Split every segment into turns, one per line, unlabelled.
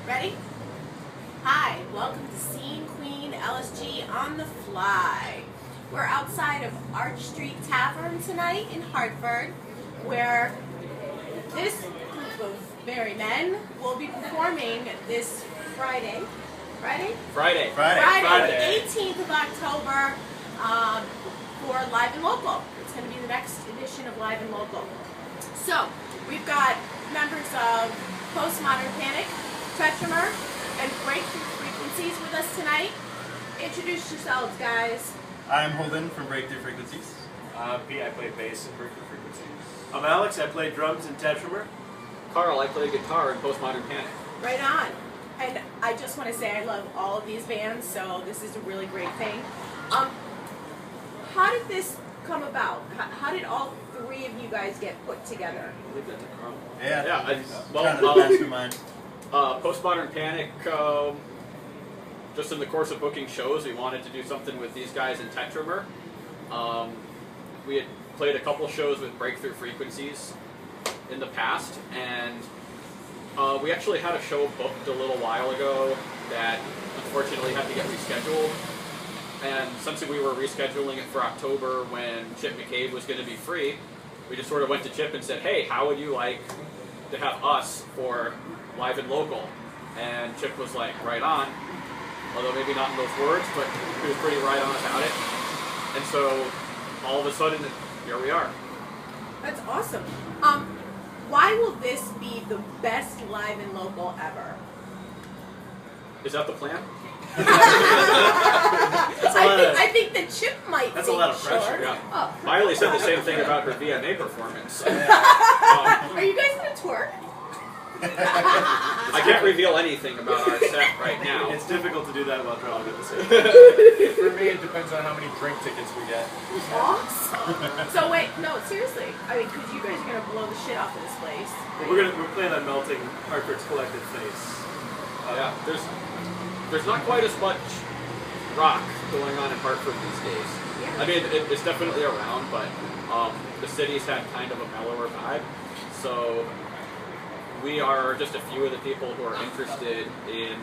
Ready? Hi, welcome to Scene Queen LSG on the Fly. We're outside of Arch Street Tavern tonight in Hartford, where this group of merry men will be performing this Friday, the 18th of October, for Live and Local. It's going to be the next edition of Live and Local. So, we've got members of Postmodern Panic, Tetramer, and Breakthrough Frequencies with us tonight. Introduce yourselves, guys.
I'm Holden from Breakthrough Frequencies.
Pete, I play bass in Breakthrough Frequencies.
I'm Alex, I play drums in Tetramer.
Carl, I play guitar in Postmodern Panic.
Right on. And I just want to say I love all of these bands, so this is a really great thing. How did this come about? How did all three of you guys get put together?
I leave that to Carl.
Mastermind.
Postmodern Panic, just in the course of booking shows, we wanted to do something with these guys in Tetramer. We had played a couple shows with Breakthrough Frequencies in the past, and we actually had a show booked a little while ago that unfortunately had to get rescheduled. And since we were rescheduling it for October when Chip McCabe was going to be free, we just sort of went to Chip and said, hey, how would you like to have us for Live and Local? And Chip was like, right on. Although maybe not in those words, but he was pretty right on about it. And so all of a sudden, here we are.
That's awesome. Why will this be the best Live and Local ever?
Is that the plan?
I think that Chip might.
That's
think,
a lot of pressure.
sure.
Yeah.
Oh.
Miley said the same thing about her VMA performance.
Are you guys gonna twerk?
I can't reveal anything about our set right now.
It's difficult to do that while drawing at the same time.
For me, it depends on how many drink tickets we get.
Awesome. So wait, no, seriously. I mean, because you guys are gonna blow the shit off of this place.
Well, we're planning on melting Hartford's collective face.
Yeah, there's not quite as much rock going on in Hartford these days.
Yeah.
I mean, it's definitely around, but the city's had kind of a mellower vibe. So we are just a few of the people who are interested in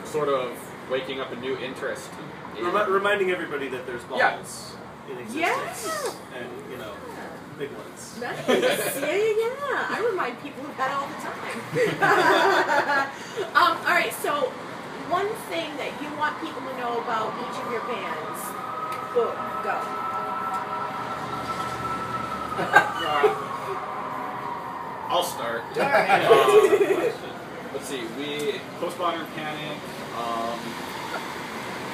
sort of waking up a new interest.
Reminding everybody that there's balls in existence.
Yeah.
And, big ones.
Nice. Yeah. I remind people of that all the time. Alright, so one thing that you want people to know about each of your bands. Boom, go.
I'll start.
Alright.
Let's see, Postmodern Panic,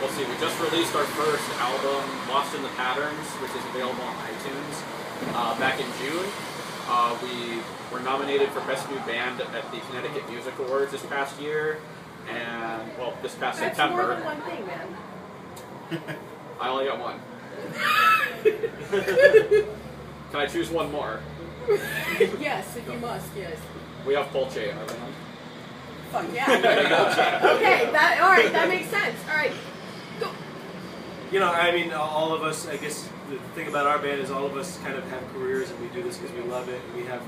let's see, we just released our first album, Lost in the Patterns, which is available on iTunes, back in June. We were nominated for Best New Band at the Connecticut Music Awards this past year, and, well, this past
That's
September.
more than one thing, man.
I only got one. Can I choose one more?
Yes, if you must, yes.
We have Polche in our band.
Fuck yeah. Okay, alright, that makes sense. Alright, go.
All of us, I guess the thing about our band is all of us kind of have careers and we do this because we love it. And we have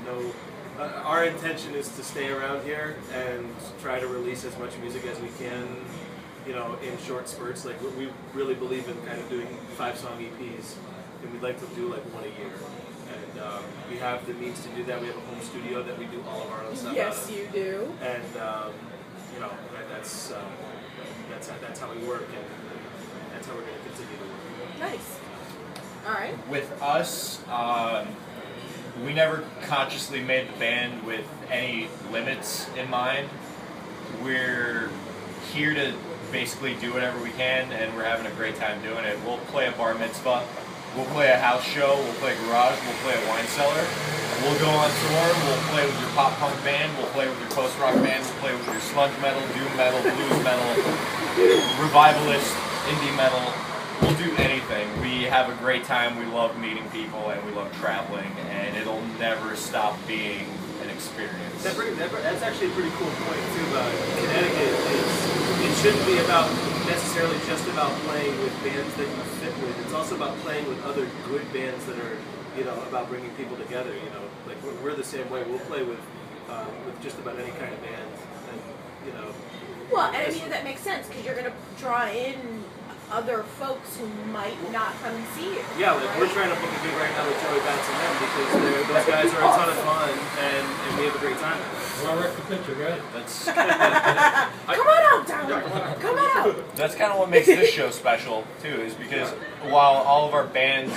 our intention is to stay around here and try to release as much music as we can, in short spurts. Like, we really believe in kind of doing 5-song EPs, and we'd like to do like one a year. And we have the means to do that. We have a home studio that we do all of our own stuff
Yes,
out of.
you do.
And that's how we work, and that's how we're going to continue to work.
Nice. Alright.
With us, we never consciously made the band with any limits in mind. We're here to basically do whatever we can, and we're having a great time doing it. We'll play a bar mitzvah, we'll play a house show, we'll play a garage, we'll play a wine cellar. We'll go on tour, we'll play with your pop punk band, we'll play with your post rock band, we'll play with your sludge metal, doom metal, blues metal, revivalist, indie metal. We'll do anything. We have a great time, we love meeting people, and we love traveling, and it'll never stop being an experience.
That's actually a pretty cool point too about Connecticut. It shouldn't be necessarily just about playing with bands that you fit with. It's also about playing with other good bands that are, about bringing people together. Like we're the same way. We'll play with just about any kind of band. you know.
Well, and I mean that makes sense because you're going to draw in other folks who might not come and see you.
Yeah, like we're trying to book a gig right now with Joey Bats and them because those guys are a ton of fun and we have a great time.
Well, I wrecked the picture, right?
That's
Come on out, darling. Come on out.
that's kind of what makes this show special too, is because while all of our bands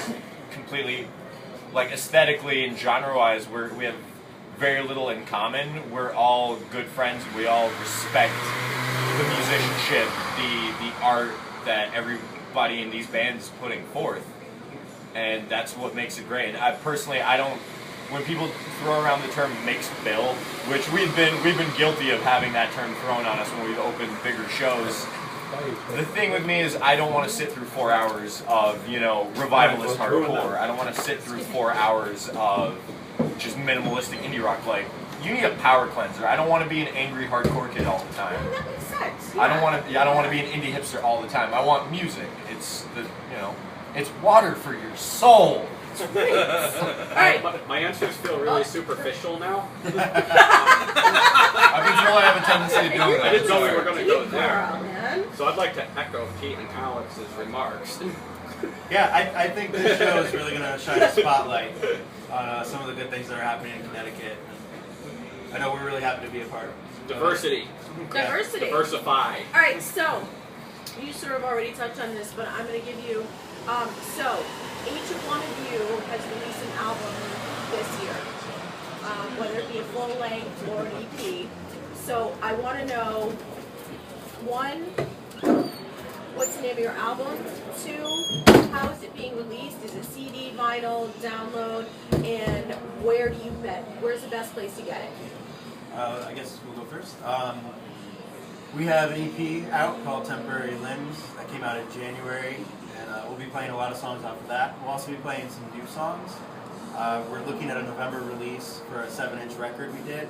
completely, like aesthetically and genre-wise, we have very little in common. We're all good friends. We all respect the musicianship, the art that everybody in these bands is putting forth, and that's what makes it great. And I personally, when people throw around the term mixed bill, which we've been guilty of having that term thrown on us when we've opened bigger shows. The thing with me is I don't want to sit through 4 hours of, revivalist hardcore. I don't want to sit through 4 hours of just minimalistic indie rock. Like, you need a power cleanser. I don't want to be an angry hardcore kid all the time.
That makes sense.
I don't want to be an indie hipster all the time. I want music. It's it's water for your soul.
Alright.
My answers feel really superficial now.
I can tell I have a tendency to do that.
I didn't know we were going to go
Girl,
there.
man.
So I'd like to echo Pete and Alex's remarks.
Yeah, I think this show is really going to shine a spotlight on some of the good things that are happening in Connecticut. I know we're really happy to be a part.
Diversity.
Diversity.
Diversify.
All right, so you sort of already touched on this, but I'm going to give you. So each of one of you has released an album this year, whether it be a full length or an EP. So I want to know, one, what's the name of your album? Two, how is it being released? Is it CD, vinyl, download? And where do you bet? Where's the best place to get it?
I guess we'll go first. We have an EP out called Temporary Limbs that came out in January, and we'll be playing a lot of songs off of that. We'll also be playing some new songs. We're looking at a November release for a 7-inch record we did,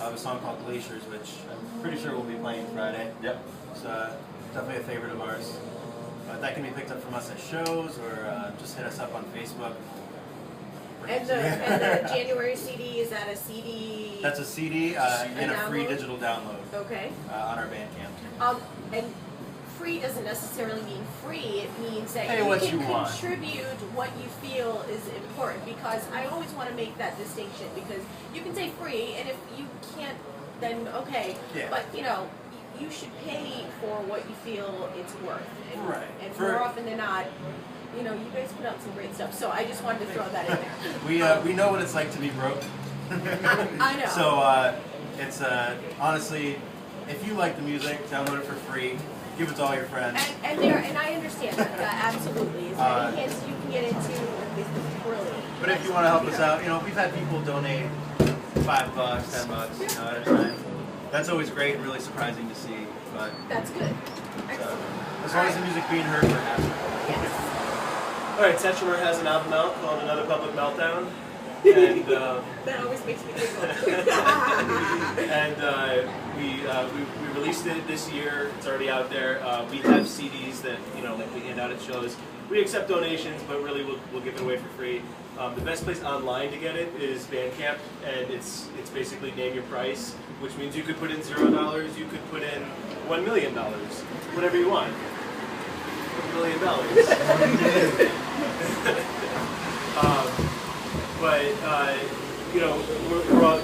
of a song called Glaciers, which I'm pretty sure we'll be playing Friday.
Yep.
It's definitely a favorite of ours. That can be picked up from us at shows, or just hit us up on Facebook.
And the January CD, is that a CD?
That's a CD and a free
download?
digital download
Okay.
on our Bandcamp.
And free doesn't necessarily mean free. It means that
Pay
you
what
can
you want.
contribute what you feel is important. Because I always want to make that distinction. Because you can say free, and if you can't, then okay.
Yeah.
But you should pay for what you feel it's worth. And,
Right.
And
For-
more often than not, you guys put out some great stuff. So I just wanted to throw that in there.
We know what it's like to be broke.
I know.
So it's honestly, if you like the music, download it for free. Give it to all your friends.
And I understand that absolutely. As many hits you can get into is brilliant.
But if you want to help us out, we've had people donate $5, $10, at a time. That's always great and really surprising to see. But
That's good.
so, as long as the music being heard, we're happy.
Yes.
Alright, Tetramer has an album out called Another Public Meltdown. And
That always makes me giggle.
and we released it this year. It's already out there. We have CDs that like we hand out at shows. We accept donations, but really we'll give it away for free. The best place online to get it is Bandcamp, and it's basically name your price, which means you could put in $0, you could put in $1 million, whatever you want. $1 million. But we're all,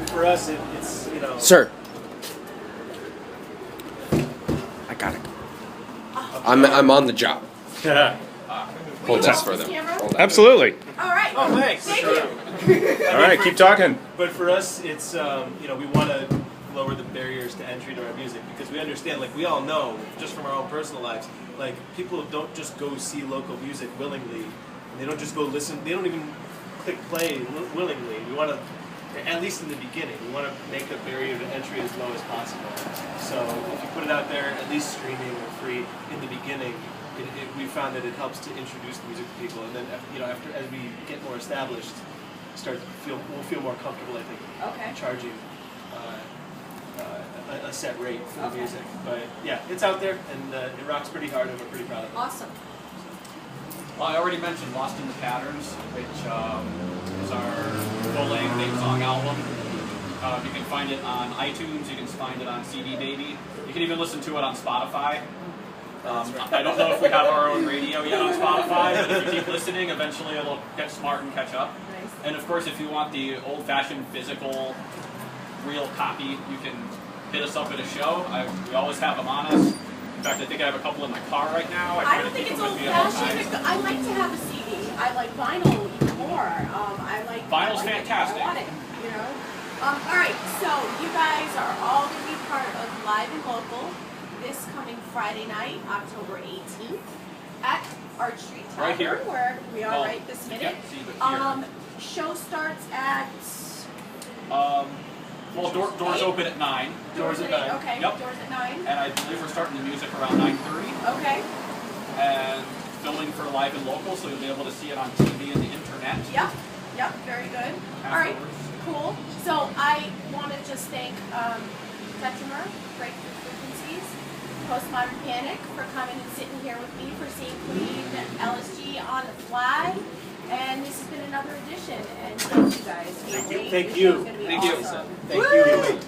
for us, it's
Sir. I got it. I'm on the job.
Hold
this for them.
Absolutely.
All right.
Oh, thanks.
Thank you.
All right, keep talking.
But for us, it's we want to lower the barriers to entry to our music because we understand, like we all know, just from our own personal lives, like people don't just go see local music willingly. They don't just go listen. They don't even click play willingly. We want to, at least in the beginning, we want to make the barrier to entry as low as possible. So if you put it out there, at least streaming or free in the beginning, we found that it helps to introduce the music to people, and then after as we get more established, we'll feel more comfortable, I think,
Okay.
charging a set rate for the music. But yeah, it's out there, and it rocks pretty hard, and we're pretty proud of it.
Awesome.
Well, I already mentioned Lost in the Patterns, which is our full-length 8-song album. You can find it on iTunes. You can find it on CD Baby. You can even listen to it on Spotify. I don't know if we have our own radio yet on Spotify, but if you keep listening, eventually it'll get smart and catch up.
Nice.
And of course, if you want the old-fashioned physical, real copy, you can hit us up at a show. We always have them on us. In fact, I think I have a couple in my car right now.
I don't think it's old-fashioned. I like to have a CD. I like vinyl even more. I like
Vinyl's
I like
fantastic.
I want it, you know. All right, so you guys are all going to be part of Live and Local this coming Friday night, October 18th, at Arch Street Tavern,
Right here.
where we are right this
you
minute.
can't see, but here.
Show starts at
Well, doors open at 9.
doors at 9. Okay,
Yep.
doors at 9.
And I believe we're starting the music around 9:30.
Okay.
And filming for Live and Local, so you'll be able to see it on TV and the internet.
Yep. Yep. Very good. All right.
Afterwards.
Cool. So I want to just thank Tetramer, Breakthrough Frequencies, Postmodern Panic for coming and sitting here with me, for seeing Queen LSG on the fly. And this has been another edition. And thank you guys.
Thank you.
This
Thank
show's
you.
gonna be
Thank you.
awesome.
Thank
Woo!
you.